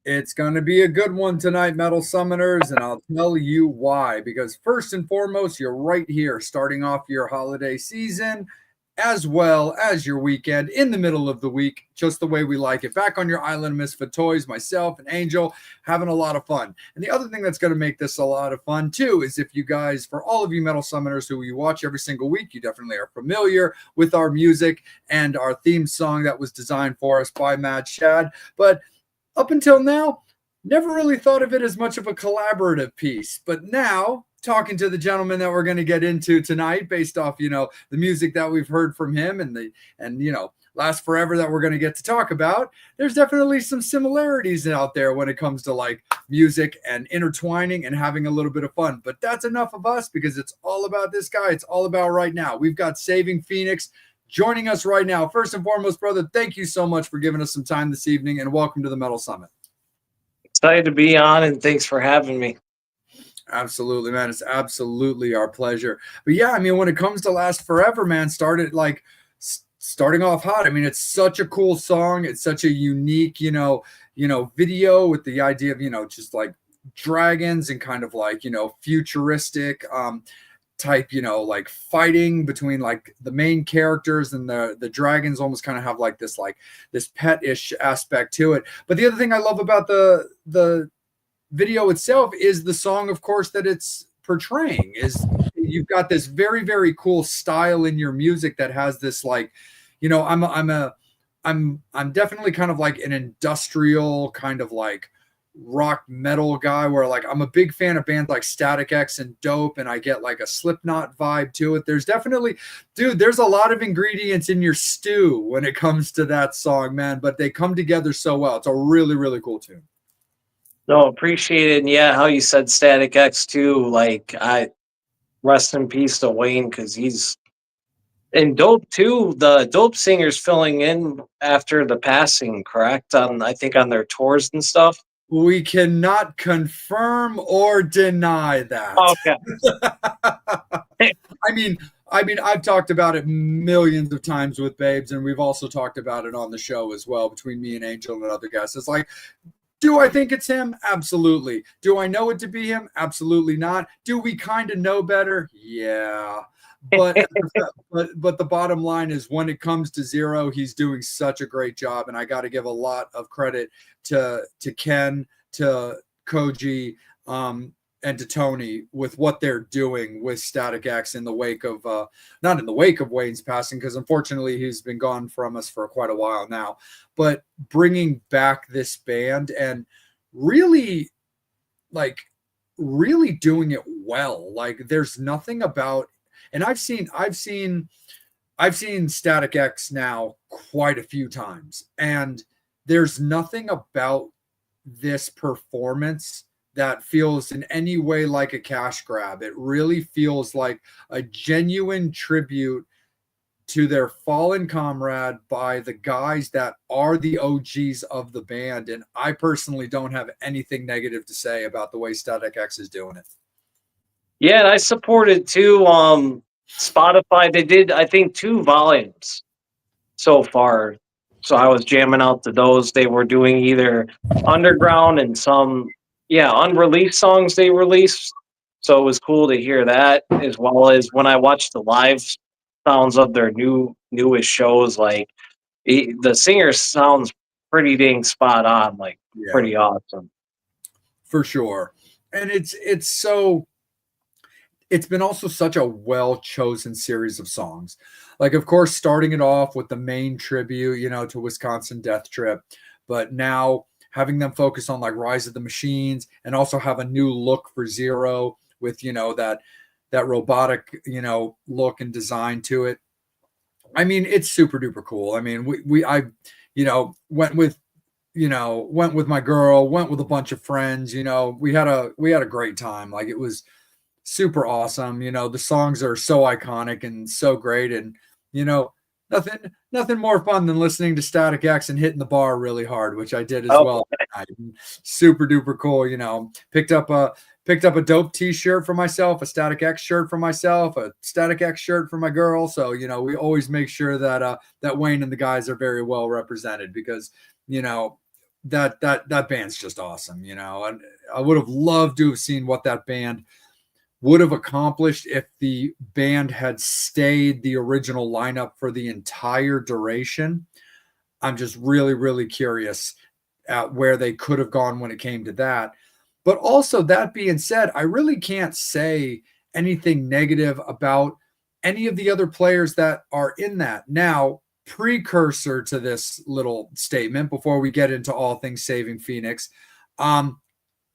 It's going to be a good one tonight, Metal Summoners, and I'll tell you why. Because first and foremost, you're right here starting off your holiday season as well as your weekend in the middle of the week, just the way we like it. Back on your island of misfit toys, myself and Angel having a lot of fun. And the other thing that's going to make this a lot of fun too is if you guys, for all of you Metal Summoners who you watch every single week, you definitely are familiar with our music and our theme song that was designed for us by Mad Shad. But up until now, never really thought of it as much of a collaborative piece. But now, talking to the gentleman that we're going to get into tonight, based off, the music that we've heard from him and Last Forever that we're going to get to talk about, there's definitely some similarities out there when it comes to like music and intertwining and having a little bit of fun. But that's enough of us because it's all about this guy. It's all about right now. We've got Saving Phoenix joining us right now. First and foremost, brother, thank you so much for giving us some time this evening, and welcome to the Metal Summit. Excited to be on, and thanks for having me. Absolutely, man. It's absolutely our pleasure. But yeah, I mean, when it comes to Last Forever, man, starting off hot. I mean, it's such a cool song. It's such a unique, video with the idea of, just like dragons and kind of like, futuristic, type, like fighting between like the main characters, and the dragons almost kind of have like this pet-ish aspect to it. But the other thing I love about the video itself is the song, of course, that it's portraying. Is you've got this very, very cool style in your music that has this like, I'm definitely kind of like an industrial kind of like rock metal guy, where like I'm a big fan of bands like Static X and Dope, and I get like a Slipknot vibe to it. There's definitely, dude, there's a lot of ingredients in your stew when it comes to that song, man, but they come together so well. It's a really, really cool tune. No, appreciate it. And yeah, how you said Static X too, like I rest in peace to Wayne, because he's and Dope too. The Dope singer's filling in after the passing, correct? I think on their tours and stuff. We cannot confirm or deny that. Okay. I mean, I've talked about it millions of times with Babes, and we've also talked about it on the show as well between me and Angel and other guests. It's like, do I think it's him? Absolutely. Do I know it to be him? Absolutely not. Do we kind of know better? Yeah. But but the bottom line is, when it comes to Zero, he's doing such a great job, and I got to give a lot of credit to Ken, to Koji, and to Tony with what they're doing with Static X in the wake of not in the wake of Wayne's passing, because unfortunately he's been gone from us for quite a while now, but bringing back this band and really doing it well. Like, there's nothing about, and I've seen Static X now quite a few times, and there's nothing about this performance that feels in any way like a cash grab. It really feels like a genuine tribute to their fallen comrade by the guys that are the OGs of the band. And I personally don't have anything negative to say about the way Static X is doing it. Yeah, and I supported too. Spotify, they did, I think, 2 volumes so far. So I was jamming out to those. They were doing either underground and some, unreleased songs they released. So it was cool to hear that, as well as when I watched the live sounds of their newest shows. Like, the singer sounds pretty dang spot on, like pretty awesome. For sure. And it's been also such a well-chosen series of songs. Like, of course, starting it off with the main tribute, to Wisconsin Death Trip, but now having them focus on like Rise of the Machines, and also have a new look for Zero with, that robotic, look and design to it. I mean, it's super duper cool. I mean, I went with my girl, went with a bunch of friends, we had a great time. Like, it was super awesome. The songs are so iconic and so great. And, Nothing more fun than listening to Static X and hitting the bar really hard, which I did as Oh, well. Super duper cool. Picked up a dope T-shirt for myself, a Static X shirt for myself, a Static X shirt for my girl. So we always make sure that that Wayne and the guys are very well represented, because that band's just awesome. And I would have loved to have seen what that band would have accomplished if the band had stayed the original lineup for the entire duration. I'm just really, really curious at where they could have gone when it came to that. But also, that being said, I really can't say anything negative about any of the other players that are in that. Now, precursor to this little statement, before we get into all things Saving Phoenix,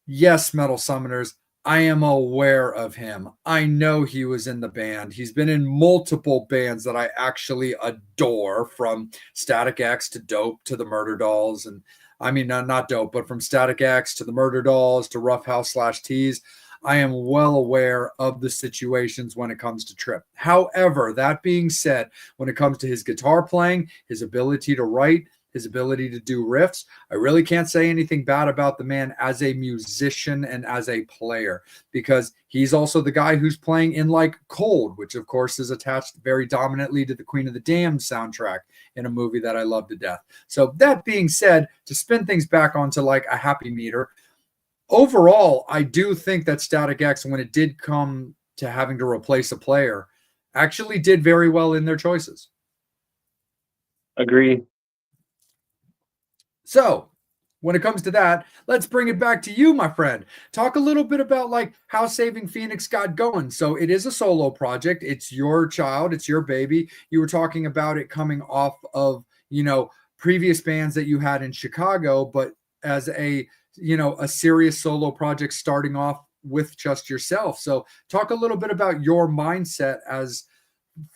yes, Metal Summoners, I am aware of him. I know he was in the band. He's been in multiple bands that I actually adore, from Static X to Dope to the Murder Dolls. And I mean, not Dope, but from Static X to the Murder Dolls to Rough House / Tease. I am well aware of the situations when it comes to Trip. However, that being said, when it comes to his guitar playing, his ability to write, his ability to do riffs, I really can't say anything bad about the man as a musician and as a player, because he's also the guy who's playing in like Cold, which of course is attached very dominantly to the Queen of the Damned soundtrack in a movie that I love to death. So that being said, to spin things back onto like a happy meter, overall, I do think that Static X, when it did come to having to replace a player, actually did very well in their choices. Agreed. So when it comes to that, let's bring it back to you, my friend. Talk a little bit about like how Saving Phoenix got going. So it is a solo project. It's your child. It's your baby. You were talking about it coming off of, previous bands that you had in Chicago, but as a serious solo project starting off with just yourself. So talk a little bit about your mindset as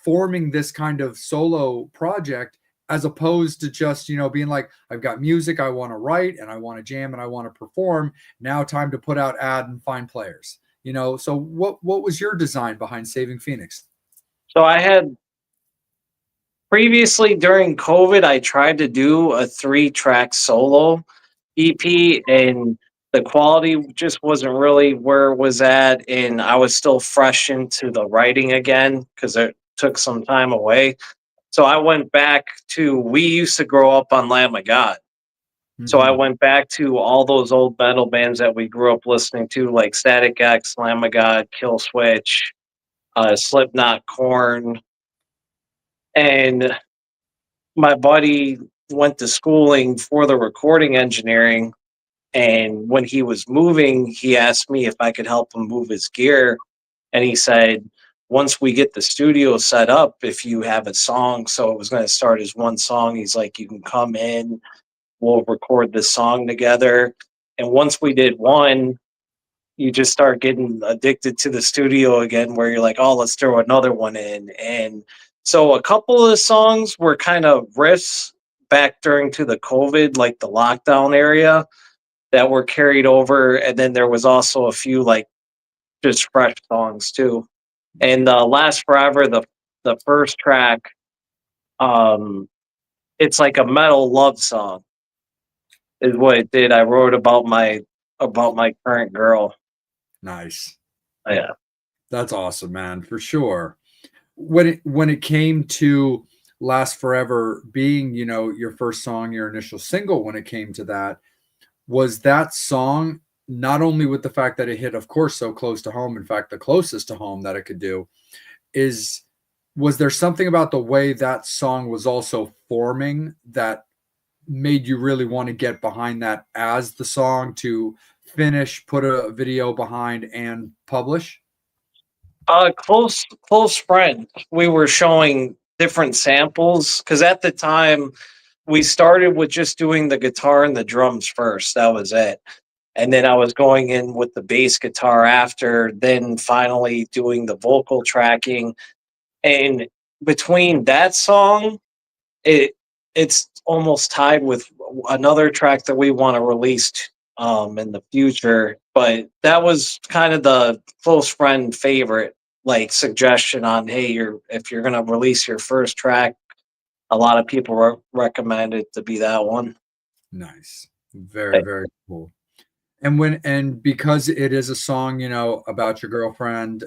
forming this kind of solo project, as opposed to just, being like, I've got music I want to write and I want to jam and I want to perform. Now time to put out ad and find players. So what was your design behind Saving Phoenix? So I had previously, during COVID, I tried to do a 3-track solo EP, and the quality just wasn't really where it was at. And I was still fresh into the writing again, because it took some time away. So I went back to, we used to grow up on Lamb of God. So I went back to all those old metal bands that we grew up listening to, like Static X, Lamb of God, Kill Switch, Slipknot, Korn. And my buddy went to schooling for the recording engineering. And when he was moving, he asked me if I could help him move his gear. And he said, once we get the studio set up, if you have a song, so it was going to start as one song. He's like, you can come in, we'll record this song together. And once we did one, you just start getting addicted to the studio again, where you're like, oh, let's throw another one in. And so a couple of the songs were kind of riffs back during to the COVID, like the lockdown area, that were carried over. And then there was also a few like just fresh songs too. And Last Forever, the first track, it's like a metal love song is what it did. I wrote about my current girl. Nice. Yeah. That's awesome, man, for sure. When it came to Last Forever being, your first song, your initial single, when it came to that, was that song, not only with the fact that it hit, of course, so close to home, in fact, the closest to home that it could do, was there something about the way that song was also forming that made you really want to get behind that as the song to finish, put a video behind, and publish? Close friend. We were showing different samples, because at the time we started with just doing the guitar and the drums first. That was it. And then I was going in with the bass guitar after, then finally doing the vocal tracking. And between that song, it's almost tied with another track that we want to release in the future. But that was kind of the close friend favorite, like, suggestion on, hey, if you're gonna release your first track, a lot of people recommend it to be that one. Nice. Very, very cool. And because it is a song, you know, about your girlfriend,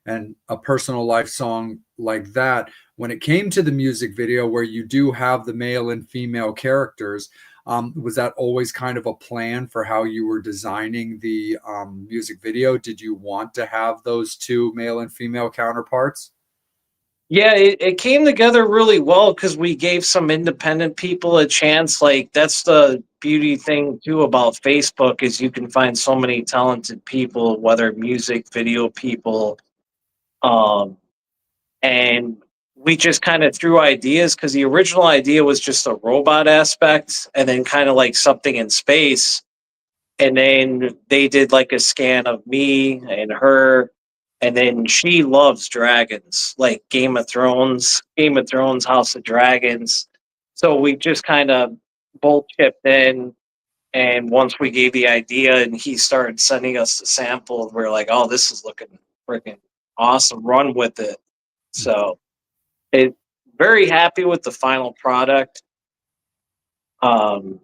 and a personal life song like that, when it came to the music video where you do have the male and female characters, was that always kind of a plan for how you were designing the music video? Did you want to have those two male and female counterparts? Yeah, it came together really well because we gave some independent people a chance. Like that's the beauty thing too about Facebook is you can find so many talented people, whether music, video people, um, and we just kind of threw ideas because the original idea was just a robot aspect and then kind of like something in space, and then they did like a scan of me and her, and then she loves dragons like Game of Thrones, House of Dragons. So we just kind of both chipped in, and once we gave the idea and he started sending us the sample, we're like, oh, this is looking freaking awesome, run with it. So it very happy with the final product. um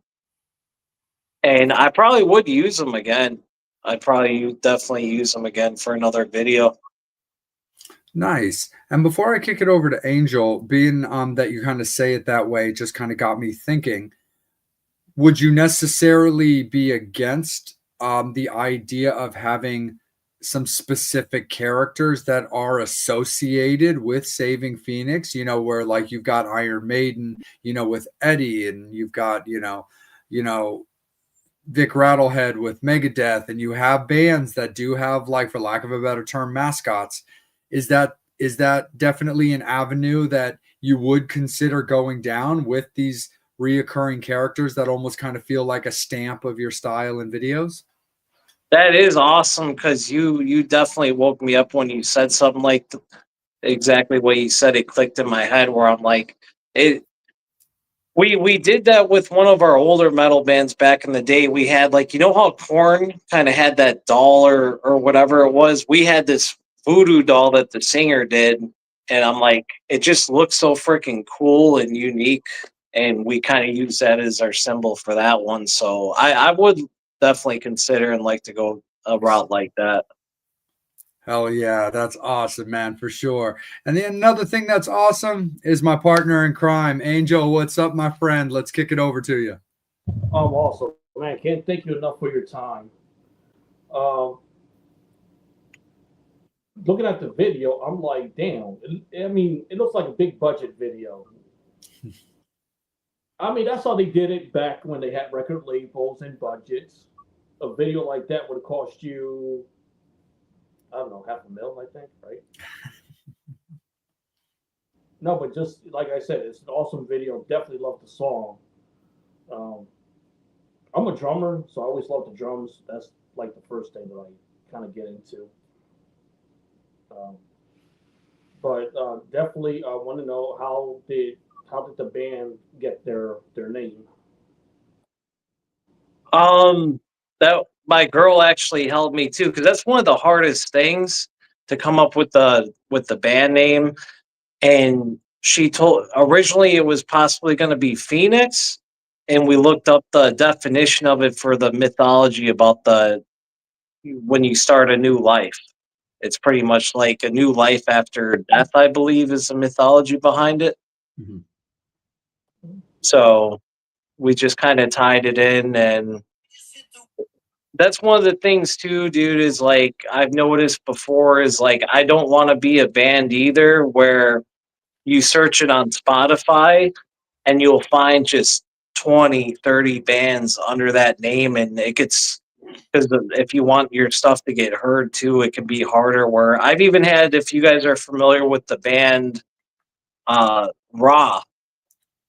and I probably would use them again. I'd probably definitely use them again for another video. Nice. And before I kick it over to Angel, being that you kind of say it that way, just kind of got me thinking, would you necessarily be against the idea of having some specific characters that are associated with saving Phoenix? You know, where like you've got Iron Maiden, you know, with Eddie, and you've got, you know, Vic Rattlehead with Megadeth, and you have bands that do have, like, for lack of a better term, mascots. Is that definitely an avenue that you would consider going down with these reoccurring characters that almost kind of feel like a stamp of your style in videos? That is awesome because you definitely woke me up when you said something like exactly what you said. It clicked in my head where I'm like, it. We did that with one of our older metal bands back in the day. We had like you know how Korn kind of had that doll or whatever it was. We had this voodoo doll that the singer did, and I'm like, it just looks so freaking cool and unique, and we kind of use that as our symbol for that one. So I would definitely consider and like to go a route like that. Hell yeah, that's awesome, man, for sure. And then another thing that's awesome is my partner in crime, Angel. What's up, my friend? Let's kick it over to you. Also, man, can't thank you enough for your time. Um, Looking at the video, I'm like, damn. I mean, it looks like a big budget video. I mean, that's how they did it back when they had record labels and budgets. A video like that would have cost you, I don't know, $500,000, I think, right? No, but just like I said, it's an awesome video. Definitely love the song. Um, I'm a drummer, so I always love the drums. That's like the first thing that I kind of get into. Um, but definitely, I want to know how did the band get their name? Um, that my girl actually helped me too because that's one of the hardest things to come up with the band name. And she told originally it was possibly going to be Phoenix, and we looked up the definition of it for the mythology about the when you start a new life. It's pretty much like a new life after death, I believe, is the mythology behind it. Mhm. So we just kind of tied it in, and that's one of the things too, dude, is like I've noticed before is like I don't want to be a band either where you search it on Spotify and you'll find just 20, 30 bands under that name, and it gets because if you want your stuff to get heard too, it can be harder. Where I've even had, if you guys are familiar with the band Raw,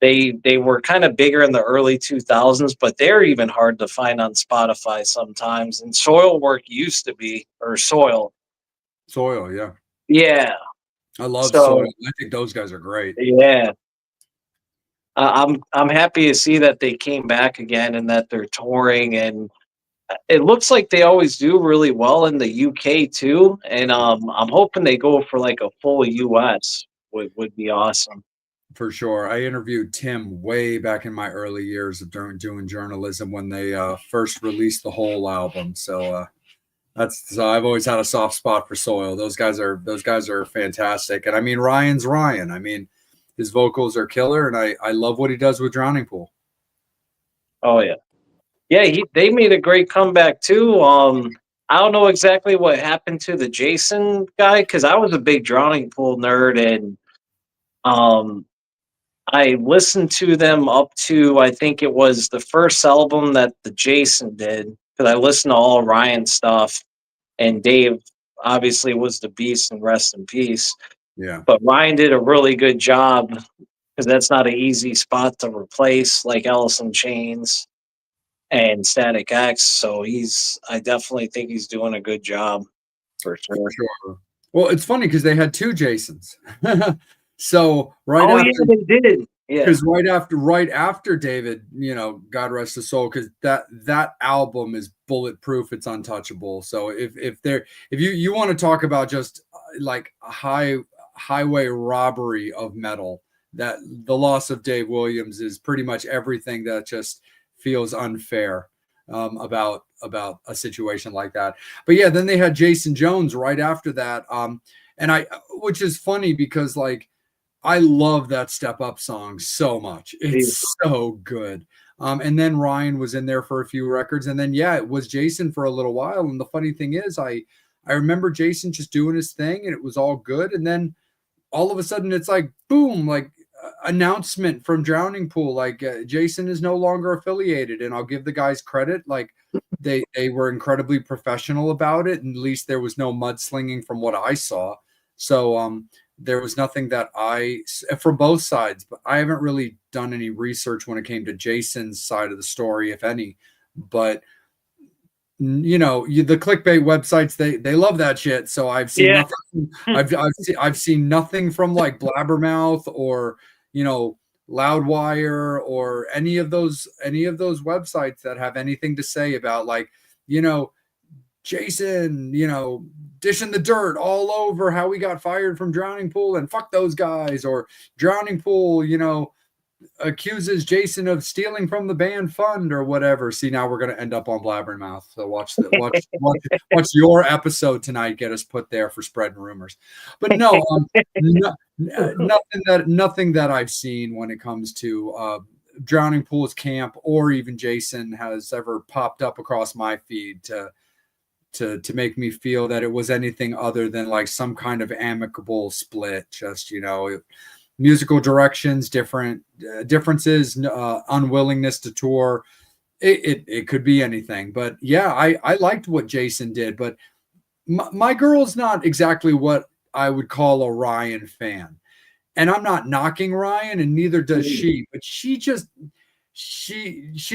they were kind of bigger in the early 2000s, but they're even hard to find on Spotify sometimes. And Soilwork used to be, or Soil. Soil, yeah. Yeah. I love So Soil. I think those guys are great. yeah. I'm happy to see that they came back again and that they're touring, and it looks like they always do really well in the UK too. And I'm hoping they go for like a full US would be awesome. For sure. I interviewed Tim way back in my early years of doing journalism when they first released the whole album. So so I've always had a soft spot for Soil. Those guys are fantastic. And I mean Ryan's Ryan. I mean his vocals are killer, and I love what he does with Drowning Pool. Oh yeah. Yeah, they made a great comeback too. I don't know exactly what happened to the Jason guy because I was a big Drowning Pool nerd, and I listened to them up to I think it was the first album that the Jason did because I listened to all Ryan stuff, and Dave obviously was the beast and rest in peace. Yeah. But Ryan did a really good job because that's not an easy spot to replace like Alice in Chains and Static X. So I definitely think he's doing a good job for sure. For sure. Well, it's funny because they had two Jasons. So Yeah, they did. Yeah, because right after David, God rest his soul, because that album is bulletproof. It's untouchable. So if you want to talk about just like a highway robbery of metal, that the loss of Dave Williams is pretty much everything that just feels unfair about a situation like that. But yeah, then they had Jason Jones right after that, which is funny because like I love that Step Up song so much. It's so good. And then Ryan was in there for a few records, and then it was Jason for a little while. And the funny thing is, I remember Jason just doing his thing, and it was all good. And then all of a sudden, it's like boom, like announcement from Drowning Pool, like Jason is no longer affiliated. And I'll give the guys credit, like they were incredibly professional about it, and at least there was no mudslinging from what I saw. So there was nothing that from both sides, but I haven't really done any research when it came to Jason's side of the story, if any. But the clickbait websites, they love that shit. So I've seen nothing. I've seen nothing from like Blabbermouth or Loudwire or any of those websites that have anything to say about like Jason, dishing the dirt all over how we got fired from Drowning Pool and fuck those guys, or Drowning Pool, accuses Jason of stealing from the band fund or whatever. See, now we're going to end up on Blabbermouth. So watch your episode tonight. Get us put there for spreading rumors. But no, nothing that I've seen when it comes to Drowning Pool's camp or even Jason has ever popped up across my feed to make me feel that it was anything other than like some kind of amicable split. Just musical directions, differences, unwillingness to tour. It could be anything. But yeah, I liked what Jason did. But my girl's not exactly what I would call a Ryan fan, and I'm not knocking Ryan, and neither does she. But she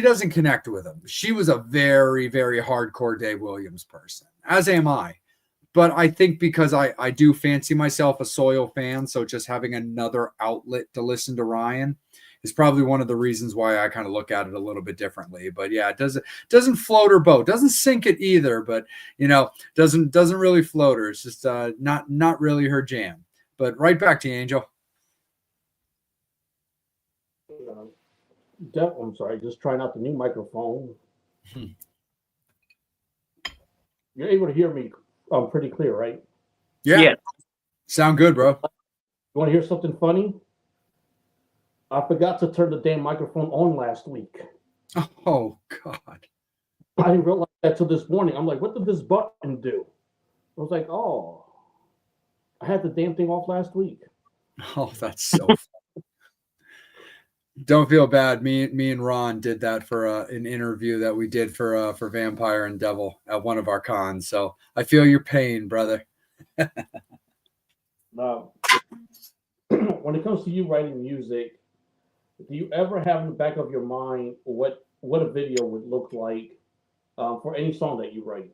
doesn't connect with him. She was a very, very hardcore Dave Williams person, as am I. But I think because I do fancy myself a Soil fan, so just having another outlet to listen to Ryan is probably one of the reasons why I kind of look at it a little bit differently. But yeah, it doesn't float her boat, doesn't sink it either, but doesn't really float her. It's just not really her jam. But right back to you, Angel. I'm sorry, just trying out the new microphone. You're able to hear me pretty clear, right? Yeah. Sound good, bro. You want to hear something funny? I forgot to turn the damn microphone on last week. Oh, God. I didn't realize that till this morning. I'm like, what did this button do? I was like, oh, I had the damn thing off last week. Oh, that's so funny. Don't feel bad. Me and Ron did that for an interview that we did for Vampire and Devil at one of our cons. So I feel your pain, brother. Now, when it comes to you writing music, do you ever have in the back of your mind what a video would look like for any song that you write?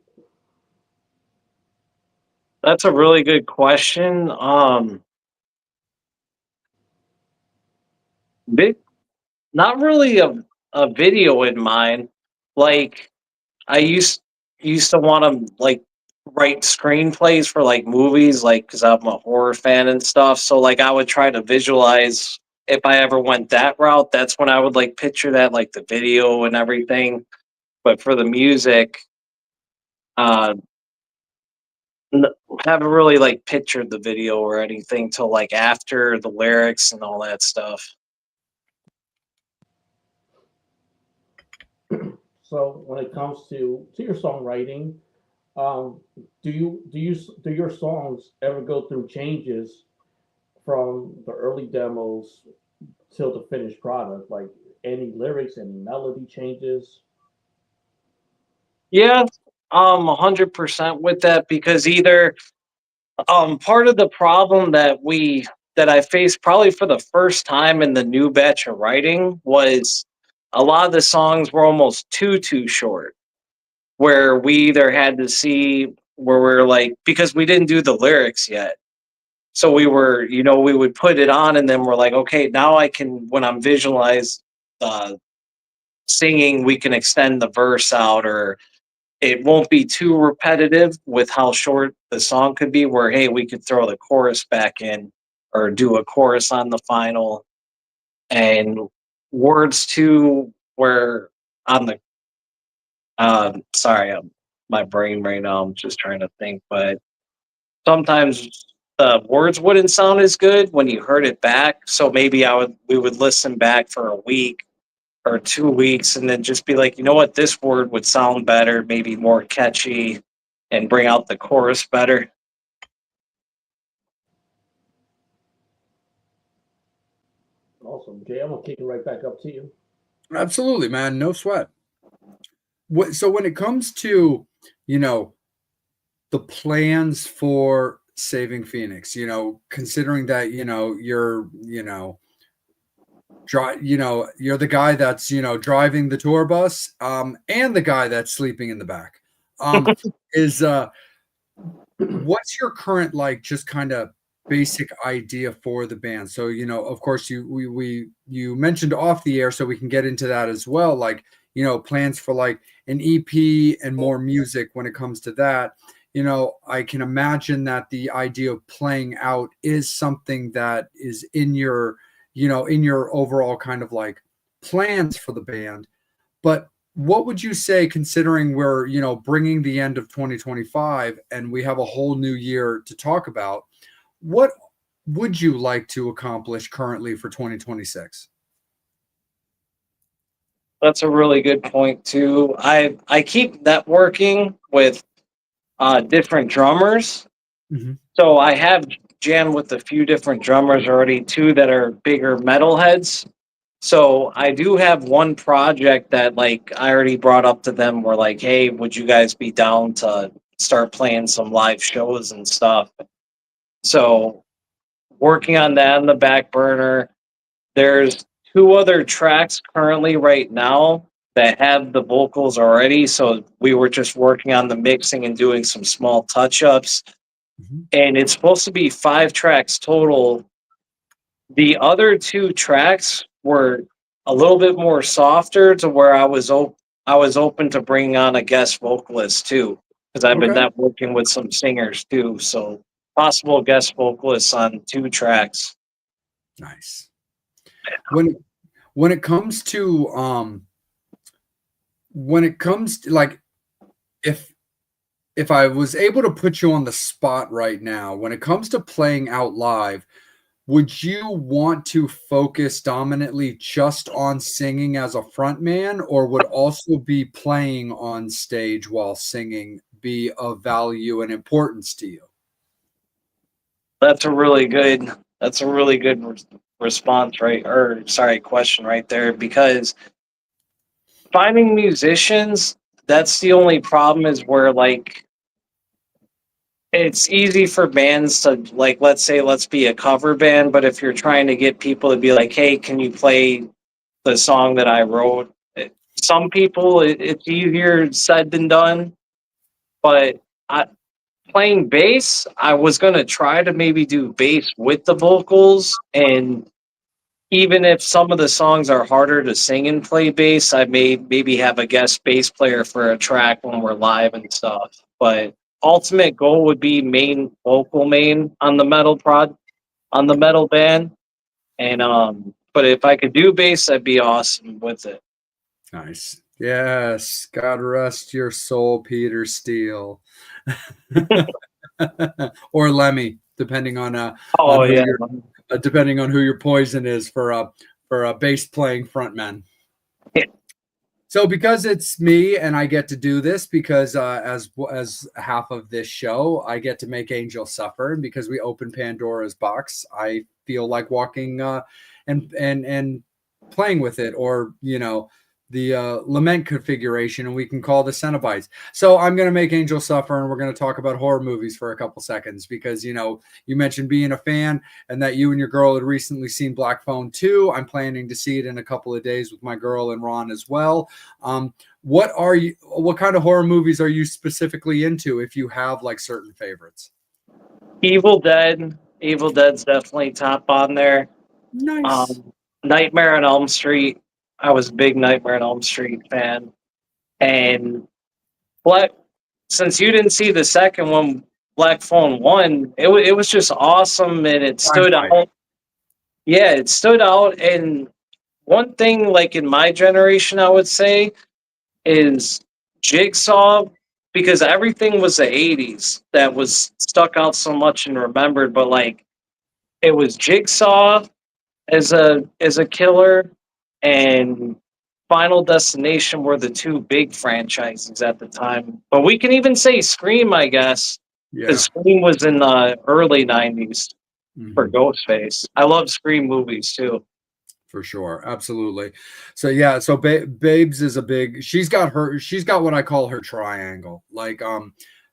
That's a really good question. Not really a video in mind. Like I used to want to like write screenplays for like movies, like because I'm a horror fan and stuff. So like I would try to visualize if I ever went that route, that's when I would like picture that, like the video and everything. But for the music, uh, n- haven't really like pictured the video or anything till like after the lyrics and all that stuff. So when it comes to your songwriting, um, do your songs ever go through changes from the early demos till the finished product? Like any lyrics, any melody changes? Yeah, 100% with that because either part of the problem that I faced probably for the first time in the new batch of writing was a lot of the songs were almost too short. Where we either had to see where we're like because we didn't do the lyrics yet. So we were, we would put it on and then we're like, okay, now I can when I'm visualized uh singing, we can extend the verse out or it won't be too repetitive with how short the song could be where hey we could throw the chorus back in or do a chorus on the final and words to where on the sorry my brain right now I'm just trying to think but sometimes the words wouldn't sound as good when you heard it back so maybe we would listen back for a week or 2 weeks and then just be like, you know what, this word would sound better, maybe more catchy, and bring out the chorus better. Awesome, Jay. I'm gonna kick it right back up to you. Absolutely, man. No sweat. So when it comes to, you know, the plans for Saving Phoenix, considering that, you're the guy that's, driving the tour bus, and the guy that's sleeping in the back. Is what's your current like just kind of basic idea for the band? So, of course you mentioned off the air, so we can get into that as well. Like, plans for like an EP and more music when it comes to that. I can imagine that the idea of playing out is something that is in your overall kind of like plans for the band. But what would you say, considering we're, bringing the end of 2025 and we have a whole new year to talk about? What would you like to accomplish currently for 2026? That's a really good point too. I keep networking with different drummers, Mhm. so I have jammed with a few different drummers already, two that are bigger metalheads. So I do have one project that like I already brought up to them. We're like, hey, would you guys be down to start playing some live shows and stuff? So working on that in the back burner. There's two other tracks currently right now that have the vocals already. So we were just working on the mixing and doing some small touch ups. Mhm. And it's supposed to be 5 tracks total. The other two tracks were a little bit more softer to where I was open to bringing on a guest vocalist too because I've been Okay. networking with some singers too. So possible guest vocalists on 2 tracks. Nice. When when it comes to like if if I was able to put you on the spot right now, when it comes to playing out live, would you want to focus dominantly just on singing as a front man, or would also be playing on stage while singing be of value and importance to you? That's a really good. That's a really good response, right? Or sorry, question right there. Because finding musicians, that's the only problem. Is where like it's easy for bands to like, let's be a cover band, but if you're trying to get people to be like, hey, can you play the song that I wrote? Some people, it's easier said than done. But I, playing bass, I was gonna try to maybe do bass with the vocals, and even if some of the songs are harder to sing and play bass, I may maybe have a guest bass player for a track when we're live and stuff. But ultimate goal would be main vocal main on the metal band, And but if I could do bass, that'd be awesome with it. Nice. Yes. God rest your soul, Peter Steele. Or Lemmy, depending on Oh who yeah. your depending on who your poison is for a bass playing frontman. Yeah. So because it's me and I get to do this because as half of this show, I get to make Angel suffer, and because we open Pandora's box, I feel like walking and playing with it, or the lament configuration, and we can call the Cenobites. So I'm going to make Angel suffer, and we're going to talk about horror movies for a couple seconds because you mentioned being a fan and that you and your girl had recently seen Black Phone 2. I'm planning to see it in a couple of days with my girl and Ron as well. What kind of horror movies are you specifically into, if you have like certain favorites? Evil Dead's definitely top on there. Nice. Nightmare on Elm Street. I was a big Nightmare on Elm Street fan. And since you didn't see the second one, Black Phone 1, it was just awesome, and it stood out. Yeah, it stood out. And one thing, like in my generation, I would say, is Jigsaw, because everything was the 80s that was stuck out so much and remembered, but like it was Jigsaw as a killer, and Final Destination were the two big franchises at the time. But we can even say Scream, I guess, because Scream was in the early 90s for Ghostface. I love Scream movies too. For sure. Absolutely. So yeah, so Babes is a big, she's got what I call her triangle. Like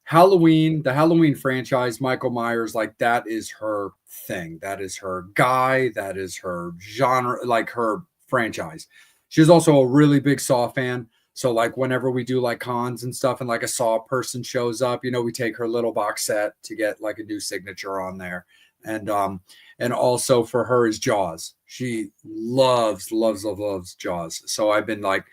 Halloween, the Halloween franchise, Michael Myers, like that is her thing. That is her guy. That is her genre, like her franchise. She's also a really big Saw fan. So like whenever we do like cons and stuff and like a Saw person shows up, we take her little box set to get like a new signature on there. And also for her is Jaws. She loves Jaws. So I've been like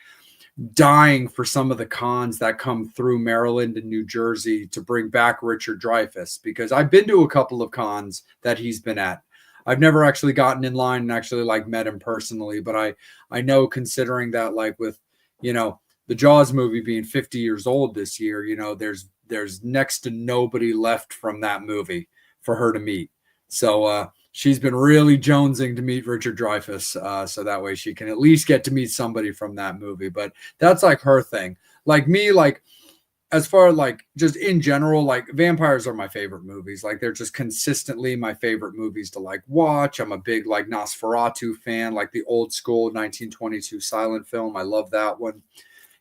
dying for some of the cons that come through Maryland and New Jersey to bring back Richard Dreyfuss, because I've been to a couple of cons that he's been at. I've never actually gotten in line and actually like met him personally, but I know, considering that like with, the Jaws movie being 50 years old this year, there's next to nobody left from that movie for her to meet. So she's been really jonesing to meet Richard Dreyfuss, so that way she can at least get to meet somebody from that movie. But that's like her thing. Like me, like as far like just in general, like vampires are my favorite movies. Like they're just consistently my favorite movies to like watch. I'm a big like Nosferatu fan, like the old school 1922 silent film. I love that one.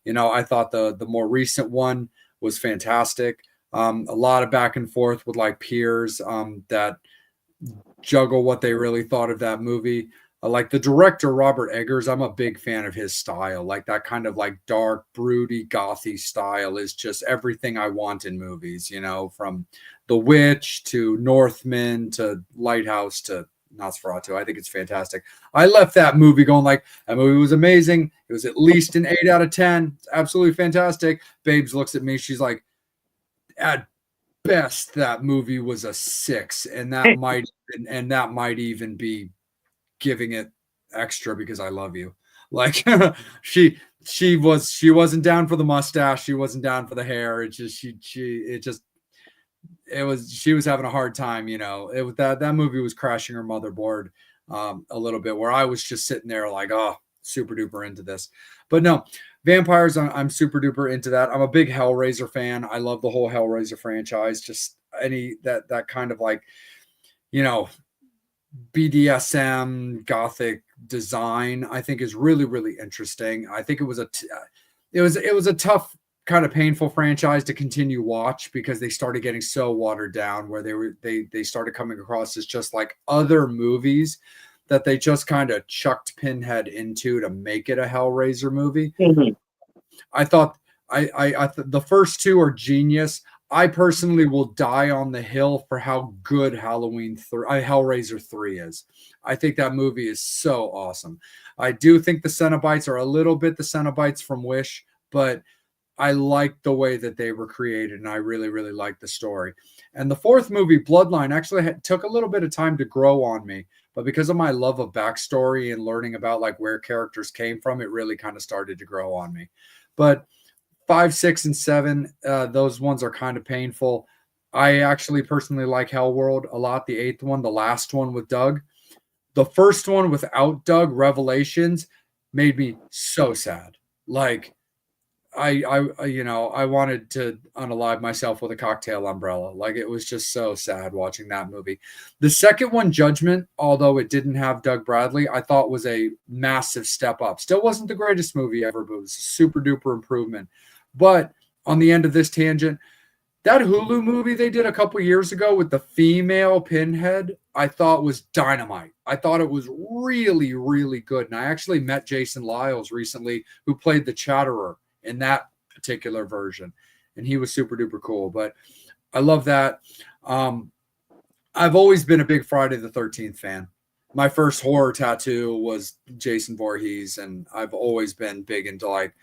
I thought the more recent one was fantastic. A lot of back and forth with like peers that juggle what they really thought of that movie. Like the director, Robert Eggers, I'm a big fan of his style. Like that kind of like dark, broody, gothy style is just everything I want in movies, from The Witch to Northman to Lighthouse to Nosferatu. I think it's fantastic. I left that movie going like, that movie was amazing. It was at least an 8 out of 10. It's absolutely fantastic. Babes looks at me. She's like, at best, that movie was a 6, and that might even be giving it extra because I love you. Like she wasn't down for the mustache, she wasn't down for the hair. It just she was having a hard time. That movie was crashing her motherboard a little bit, where I was just sitting there like, oh, super duper into this. But no, vampires, I'm super duper into that. I'm a big Hellraiser fan. I love the whole Hellraiser franchise. Just any that kind of like, BDSM gothic design, I think is really, really interesting. I think it was a tough, kind of painful franchise to continue watch, because they started getting so watered down, where they started coming across as just like other movies that they just kind of chucked Pinhead into to make it a Hellraiser movie. Mm-hmm. I thought the first two are genius. I personally will die on the hill for how good Hellraiser 3 is. I think that movie is so awesome. I do think the Cenobites are a little bit the Cenobites from Wish, but I liked the way that they were created, and I really, really liked the story. And the fourth movie, Bloodline, actually took a little bit of time to grow on me, but because of my love of backstory and learning about like where characters came from, it really kind of started to grow on me. But 5, 6, and 7, those ones are kind of painful. I actually personally like Hellworld a lot. The 8th one, the last one with Doug. The first one without Doug, Revelations, made me so sad. Like, I wanted to unalive myself with a cocktail umbrella. Like, it was just so sad watching that movie. The second one, Judgment, although it didn't have Doug Bradley, I thought was a massive step up. Still wasn't the greatest movie ever, but it was a super duper improvement. But on the end of this tangent, that Hulu movie they did a couple years ago with the female Pinhead, I thought was dynamite. I thought it was really, really good. And I actually met Jason Lyles recently, who played the Chatterer in that particular version, and he was super duper cool. But I love that. I've always been a big Friday the 13th fan. My first horror tattoo was Jason Voorhees, and I've always been big into like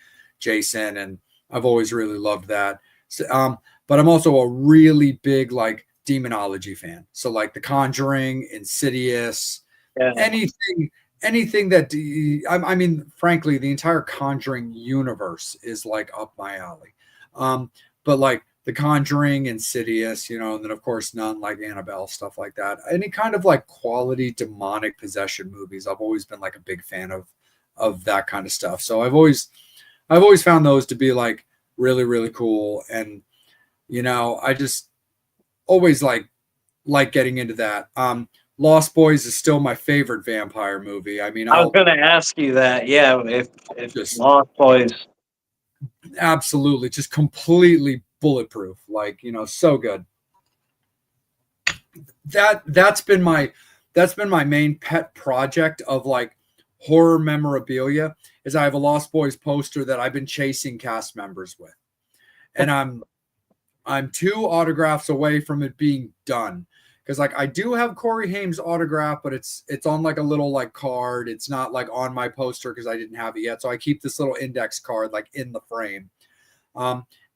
Jason, and I've always really loved that. So, but I'm also a really big like demonology fan. So like The Conjuring, Insidious, anything that I mean, frankly, the entire Conjuring universe is like up my alley. But like The Conjuring, Insidious, and then of course none like Annabelle, stuff like that. Any kind of like quality demonic possession movies, I've always been like a big fan of that kind of stuff. So I've always found those to be like really, really cool. And I just always like getting into that. Lost Boys is still my favorite vampire movie. I mean, I was going to ask you that. Yeah, if just Lost Boys, absolutely, just completely bulletproof. Like, so good. That's been my main pet project of like horror memorabilia. Is I have a Lost Boys poster that I've been chasing cast members with, and I'm 2 autographs away from it being done. Because like I do have Corey Haim's autograph, but it's on like a little like card. It's not like on my poster because I didn't have it yet. So I keep this little index card like in the frame.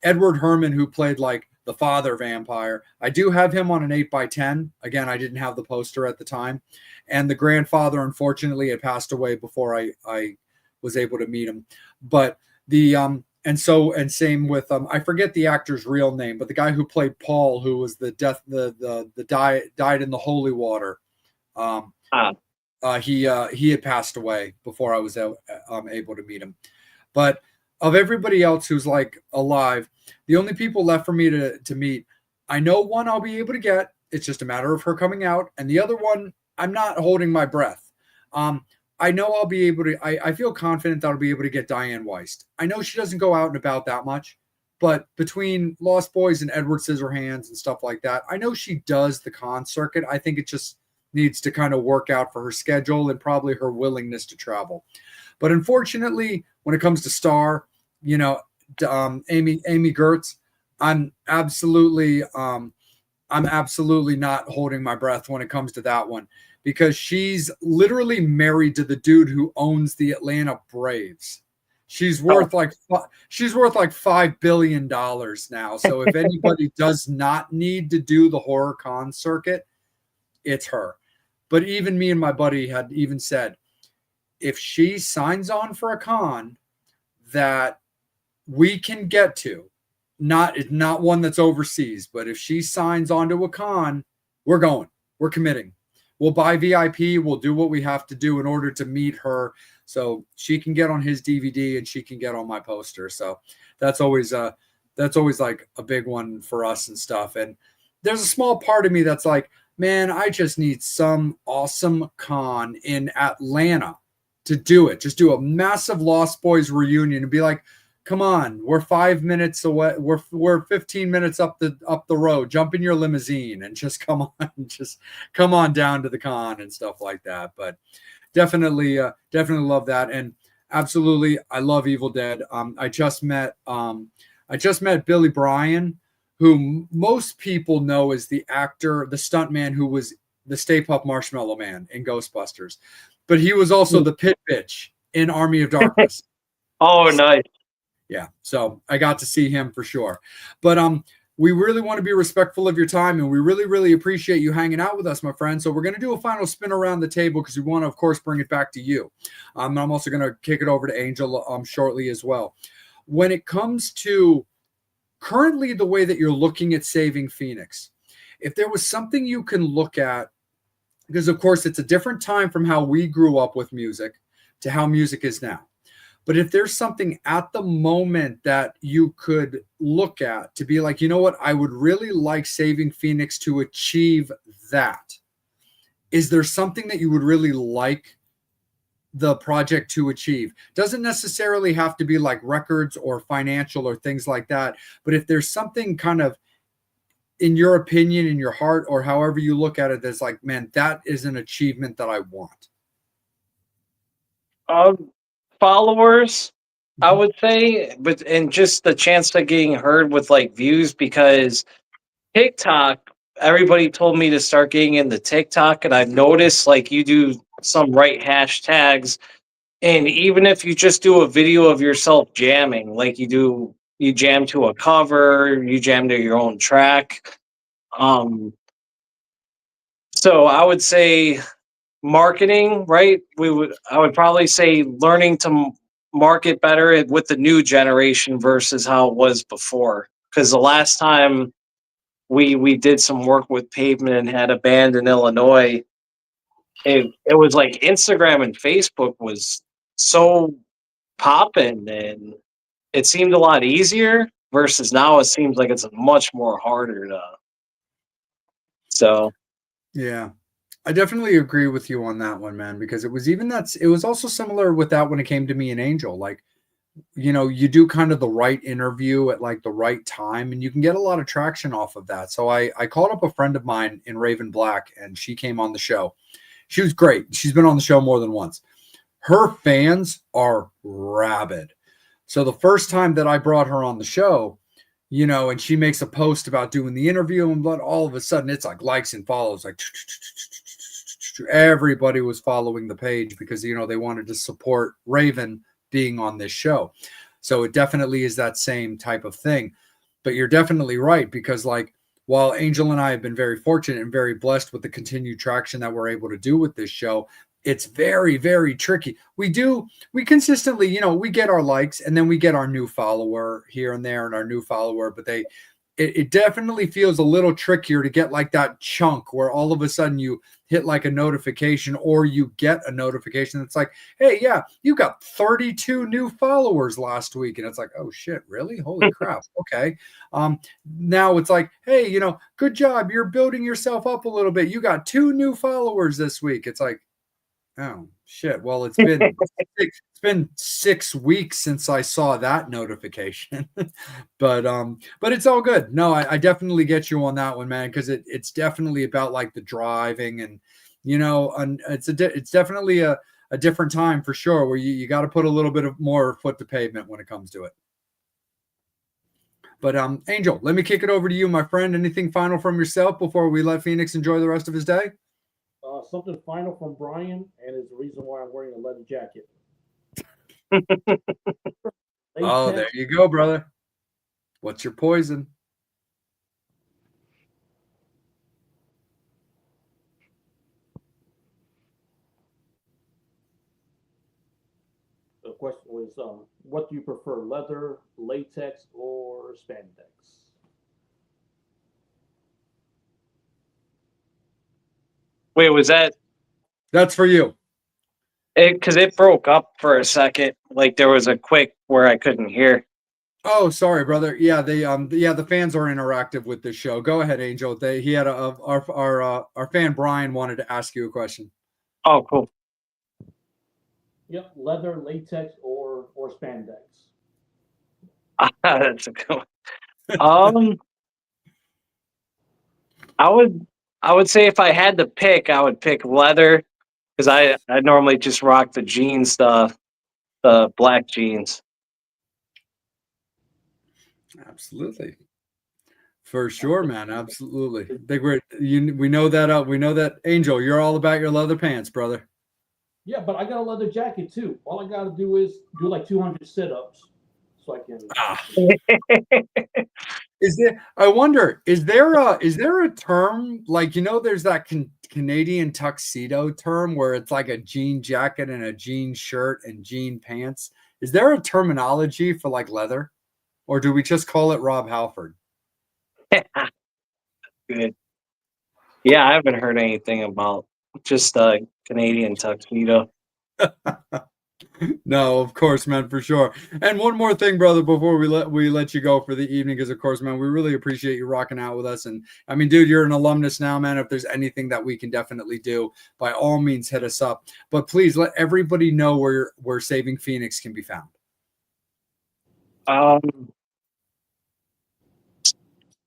Edward Herrmann, who played like the father vampire, I do have him on an 8x10. Again, I didn't have the poster at the time. And the grandfather, unfortunately, had passed away before I was able to meet him. But the and same with I forget the actor's real name, but the guy who played Paul, who was the died in the holy water, he had passed away before I was able to meet him. But of everybody else who's like alive, the only people left for me to meet, I know one I'll be able to get. It's just a matter of her coming out, and the other one I'm not holding my breath. I know I'll be able to, I feel confident that I'll be able to get Diane Weist. I know she doesn't go out and about that much, but between Lost Boys and Edward Scissorhands and stuff like that, I know she does the con circuit. I think it just needs to kind of work out for her schedule and probably her willingness to travel. But unfortunately, when it comes to Star, Amy Gertz, I'm absolutely not holding my breath when it comes to that one, because she's literally married to the dude who owns the Atlanta Braves. She's worth like $5 billion now. So if anybody does not need to do the horror con circuit, it's her. But even me and my buddy had even said, if she signs on for a con that we can get to, not one that's overseas, but if she signs onto a con, we're going. We're committing. We'll buy VIP. We'll do what we have to do in order to meet her, so she can get on his DVD and she can get on my poster. So that's always like a big one for us and stuff. And there's a small part of me that's like, man, I just need some awesome con in Atlanta to do it. Just do a massive Lost Boys reunion and be like, come on, we're 5 minutes away. We're 15 minutes up the road. Jump in your limousine and just come on down to the con and stuff like that. But definitely love that. And absolutely, I love Evil Dead. I just met Billy Bryan, who most people know as the actor, the stuntman who was the Stay Puft Marshmallow Man in Ghostbusters, but he was also the pit bitch in Army of Darkness. Oh, nice. Yeah, so I got to see him for sure. But we really want to be respectful of your time, and we really, really appreciate you hanging out with us, my friend. So we're going to do a final spin around the table because we want to, of course, bring it back to you. I'm also going to kick it over to Angel shortly as well. When it comes to currently the way that you're looking at saving Phoenix, if there was something you can look at, because of course it's a different time from how we grew up with music to how music is now. But if there's something at the moment that you could look at to be like, you know what, I would really like Saving Phoenix to achieve that. Is there something that you would really like the project to achieve? Doesn't necessarily have to be like records or financial or things like that. But if there's something kind of in your opinion, in your heart, or however you look at it, that's like, man, that is an achievement that I want. Followers, I would say, but and just the chance of getting heard with like views, because TikTok, everybody told me to start getting into TikTok, and I've noticed like you do some right hashtags, and even if you just do a video of yourself jamming, like you jam to a cover, you jam to your own track. So I would say marketing, right? I would probably say learning to market better with the new generation versus how it was before. Because the last time we did some work with Pavement and had a band in Illinois, it was like Instagram and Facebook was so popping, and it seemed a lot easier versus now it seems like it's much more harder to. So Yeah. I definitely agree with you on that one, man, because it was also similar with that when it came to me and Angel. Like, you know, you do kind of the right interview at like the right time and you can get a lot of traction off of that. So I called up a friend of mine in Raven Black and she came on the show. She was great. She's been on the show more than once. Her fans are rabid. So the first time that I brought her on the show, you know, and she makes a post about doing the interview, and but all of a sudden it's like likes and follows, like everybody was following the page because, you know, they wanted to support Raven being on this show. So it definitely is that same type of thing. But you're definitely right, because like while Angel and I have been very fortunate and very blessed with the continued traction that we're able to do with this show, it's very, very tricky. We consistently, you know, we get our likes and then we get our new follower here and there and our new follower, but it definitely feels a little trickier to get like that chunk where all of a sudden you hit like a notification or you get a notification that's like, hey, yeah, you got 32 new followers last week. And it's like, oh shit, really? Holy crap. Okay. Now it's like, hey, you know, good job. You're building yourself up a little bit. You got 2 new followers this week. It's like, oh shit. Well, it's been 6 weeks since I saw that notification. but it's all good. No, I definitely get you on that one, man, because it's definitely about like the driving and, you know, and it's definitely a different time for sure where you got to put a little bit of more foot to pavement when it comes to it. But Angel, let me kick it over to you, my friend. Anything final from yourself before we let Phoenix enjoy the rest of his day? Something final from Brian, and it's the reason why I'm wearing a leather jacket. Oh, there you go, brother. What's your poison? The question was, what do you prefer, leather, latex, or spandex? wait, was that That's for you. because it broke up for a second? Like there was a quick where I couldn't hear. Oh, sorry, brother. Yeah, the fans are interactive with this show. Go ahead, Angel. He had our fan Brian wanted to ask you a question. Oh, cool. Yep, leather, latex, or spandex. That's a good one. I would say if I had to pick, I would pick leather because I normally just rock the jeans stuff, the black jeans. Absolutely. For sure, man. Absolutely. We know that Angel, you're all about your leather pants, brother. Yeah, but I got a leather jacket too. All I got to do is do like 200 sit-ups. so I can. Ah. Is there? I wonder. Is there a term like there's that Canadian tuxedo term where it's like a jean jacket and a jean shirt and jean pants? Is there a terminology for like leather, or do we just call it Rob Halford? Good. Yeah, I haven't heard anything about just Canadian tuxedo. No, of course, man, for sure. And one more thing, brother, before we let you go for the evening, because of course, man, we really appreciate you rocking out with us. And I mean, dude, you're an alumnus now, man. If there's anything that we can definitely do, by all means, hit us up. But please let everybody know where Saving Phoenix can be found.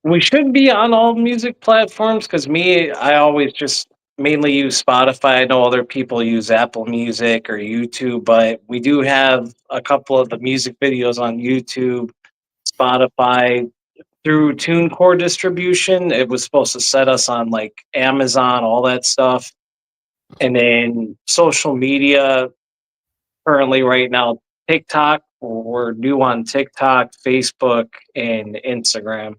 We should be on all music platforms because I always just mainly use Spotify. I know other people use Apple Music or YouTube, but we do have a couple of the music videos on YouTube, Spotify, through TuneCore distribution. It was supposed to set us on like Amazon, all that stuff. And then social media, currently right now, TikTok. We're new on TikTok, Facebook, and Instagram.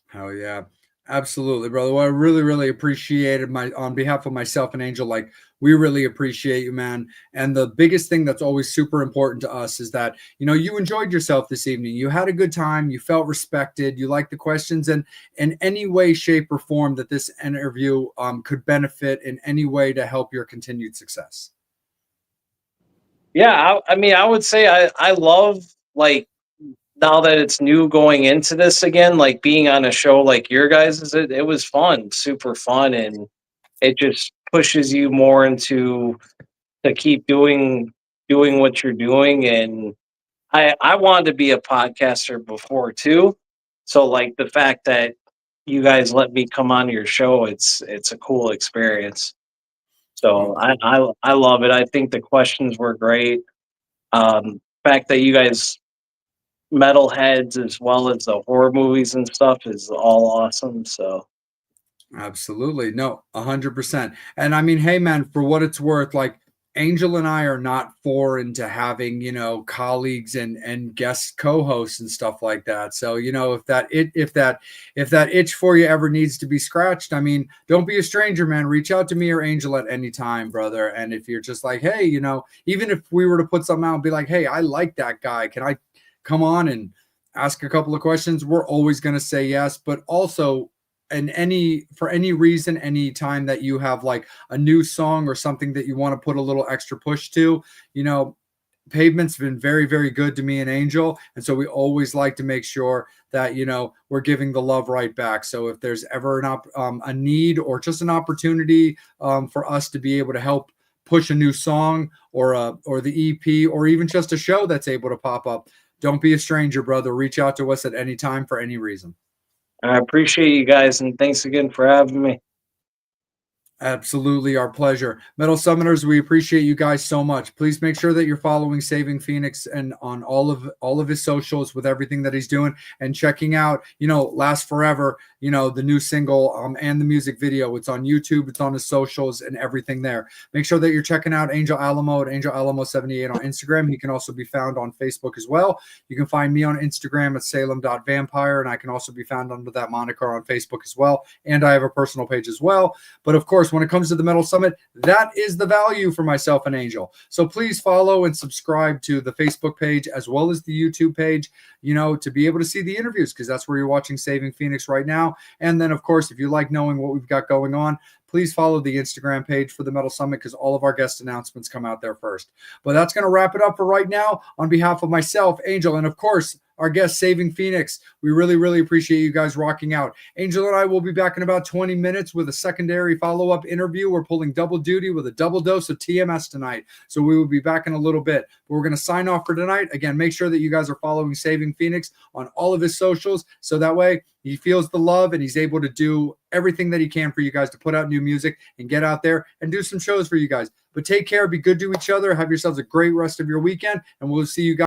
Hell yeah. Absolutely, brother. Well, I really, really appreciated on behalf of myself and Angel, like we really appreciate you, man. And the biggest thing that's always super important to us is that, you enjoyed yourself this evening. You had a good time. You felt respected. You liked the questions, and in any way, shape, or form that this interview could benefit in any way to help your continued success. Yeah, I mean, I would say I love, like, now that it's new going into this again, like being on a show like your guys', it was fun, super fun, and it just pushes you more into to keep doing what you're doing. And I wanted to be a podcaster before too, so like the fact that you guys let me come on your show, it's a cool experience. So I love it. I think the questions were great. Fact that you guys metalheads as well as the horror movies and stuff is all awesome. So Absolutely. No, 100%. And I mean, hey, man, for what it's worth, like Angel and I are not foreign to having, colleagues and guest co-hosts and stuff like that. So, if that itch for you ever needs to be scratched, I mean, don't be a stranger, man. Reach out to me or Angel at any time, brother. And if you're just like, hey, even if we were to put something out and be like, hey, I like that guy, can I come on and ask a couple of questions? We're always going to say yes, but also for any reason, any time that you have like a new song or something that you want to put a little extra push to, Pavement's been very, very good to me and Angel. And so we always like to make sure that, we're giving the love right back. So if there's ever a need or just an opportunity for us to be able to help push a new song or the EP or even just a show that's able to pop up, don't be a stranger, brother. Reach out to us at any time for any reason. I appreciate you guys, and thanks again for having me. Absolutely, our pleasure. Metal Summoners, we appreciate you guys so much. Please make sure that you're following Saving Phoenix and on all of his socials with everything that he's doing and checking out, Last Forever, the new single and the music video. It's on YouTube, it's on his socials and everything there. Make sure that you're checking out Angel Alamo at Angel Alamo 78 on Instagram. He can also be found on Facebook as well. You can find me on Instagram at Salem.vampire, and I can also be found under that moniker on Facebook as well. And I have a personal page as well. But of course, when it comes to the Metal Summit, that is the value for myself and Angel. So please follow and subscribe to the Facebook page as well as the YouTube page, to be able to see the interviews, because that's where you're watching Saving Phoenix right now. And then, of course, if you like knowing what we've got going on, please follow the Instagram page for the Metal Summit, because all of our guest announcements come out there first. But that's going to wrap it up for right now. On behalf of myself, Angel, and of course, our guest, Saving Phoenix, we really, really appreciate you guys rocking out. Angel and I will be back in about 20 minutes with a secondary follow-up interview. We're pulling double duty with a double dose of TMS tonight. So we will be back in a little bit. But we're going to sign off for tonight. Again, make sure that you guys are following Saving Phoenix on all of his socials, so that way he feels the love and he's able to do everything that he can for you guys to put out new music and get out there and do some shows for you guys. But take care, be good to each other, have yourselves a great rest of your weekend, and we'll see you guys